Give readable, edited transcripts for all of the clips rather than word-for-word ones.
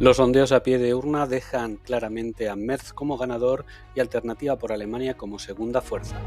Los sondeos a pie de urna dejan claramente a Merz como ganador y Alternativa por Alemania como segunda fuerza.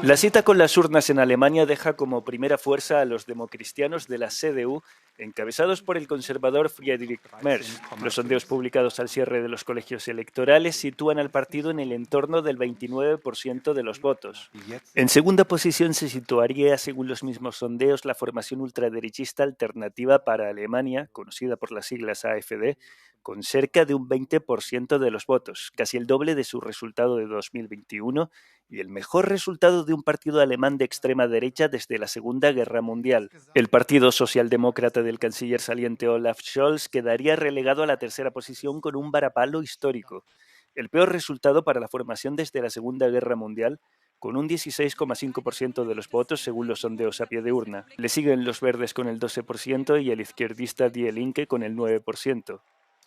La cita con las urnas en Alemania deja como primera fuerza a los democristianos de la CDU, encabezados por el conservador Friedrich Merz. Los sondeos publicados al cierre de los colegios electorales sitúan al partido en el entorno del 29% de los votos. En segunda posición se situaría, según los mismos sondeos, la formación ultraderechista Alternativa para Alemania, conocida por las siglas AfD, con cerca de un 20% de los votos, casi el doble de su resultado de 2021 y el mejor resultado de un partido alemán de extrema derecha desde la Segunda Guerra Mundial. El partido socialdemócrata del canciller saliente Olaf Scholz quedaría relegado a la tercera posición con un varapalo histórico, el peor resultado para la formación desde la Segunda Guerra Mundial, con un 16,5% de los votos según los sondeos a pie de urna. Le siguen los verdes con el 12% y el izquierdista Die Linke con el 9%.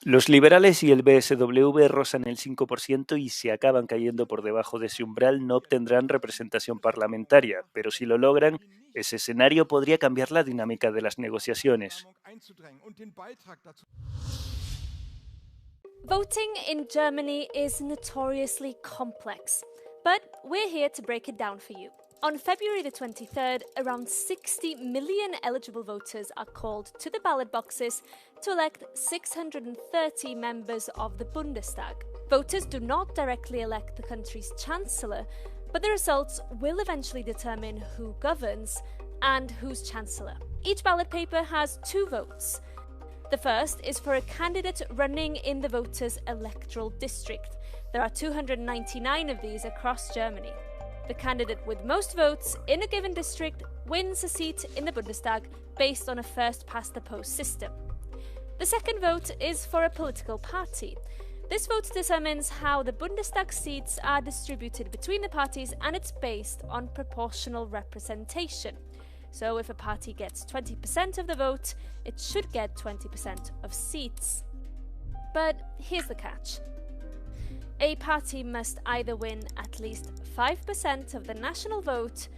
Los liberales y el BSW rozan el 5% y si acaban cayendo por debajo de ese umbral no obtendrán representación parlamentaria, pero si lo logran, ese escenario podría cambiar la dinámica de las negociaciones. Voting in Germany is notoriously complex, but we're here to break it down for you. On February the 23rd, around 60 million eligible voters are called to the ballot boxes to elect 630 members of the Bundestag. Voters do not directly elect the country's chancellor, but the results will eventually determine who governs and who's chancellor. Each ballot paper has 2 votes. The first is for a candidate running in the voter's electoral district. There are 299 of these across Germany. The candidate with most votes in a given district wins a seat in the Bundestag based on a first-past-the-post system. The second vote is for a political party. This vote determines how the Bundestag seats are distributed between the parties, and it's based on proportional representation. So if a party gets 20% of the vote, it should get 20% of seats. But here's the catch. A party must either win at least 5% of the national vote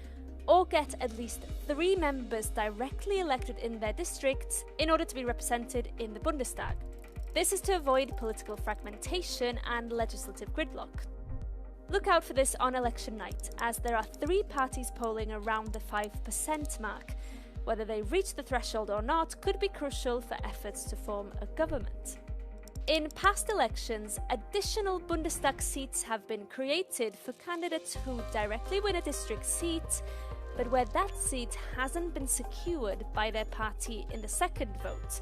or get at least 3 members directly elected in their districts in order to be represented in the Bundestag. This is to avoid political fragmentation and legislative gridlock. Look out for this on election night, as there are 3 parties polling around the 5% mark. Whether they reach the threshold or not could be crucial for efforts to form a government. In past elections, additional Bundestag seats have been created for candidates who directly win a district seat, but where that seat hasn't been secured by their party in the second vote.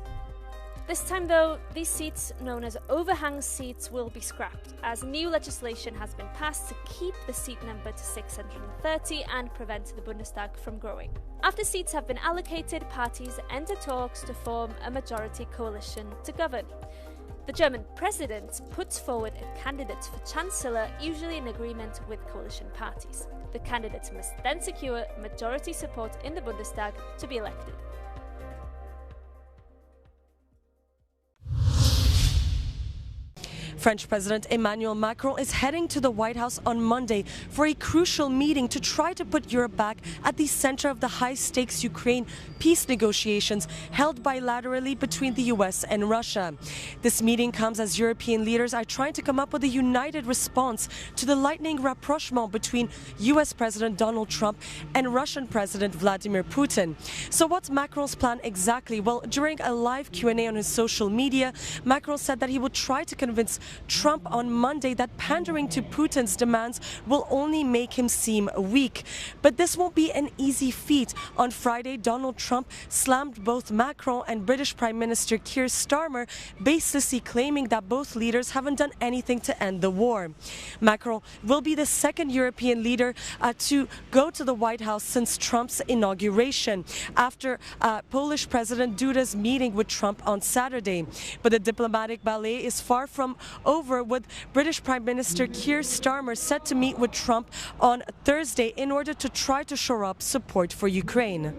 This time, though, these seats, known as overhang seats, will be scrapped, as new legislation has been passed to keep the seat number to 630 and prevent the Bundestag from growing. After seats have been allocated, parties enter talks to form a majority coalition to govern. The German president puts forward a candidate for chancellor, usually in agreement with coalition parties. The candidate must then secure majority support in the Bundestag to be elected. French President Emmanuel Macron is heading to the White House on Monday for a crucial meeting to try to put Europe back at the center of the high-stakes Ukraine peace negotiations held bilaterally between the US and Russia. This meeting comes as European leaders are trying to come up with a united response to the lightning rapprochement between US President Donald Trump and Russian President Vladimir Putin. So what's Macron's plan exactly? Well, during a live Q&A on his social media, Macron said that he would try to convince Trump on Monday that pandering to Putin's demands will only make him seem weak. But this won't be an easy feat. On Friday, Donald Trump slammed both Macron and British Prime Minister Keir Starmer, baselessly claiming that both leaders haven't done anything to end the war. Macron will be the second European leader to go to the White House since Trump's inauguration, after Polish President Duda's meeting with Trump on Saturday. But the diplomatic ballet is far from over, with British Prime Minister Keir Starmer set to meet with Trump on Thursday in order to try to shore up support for Ukraine.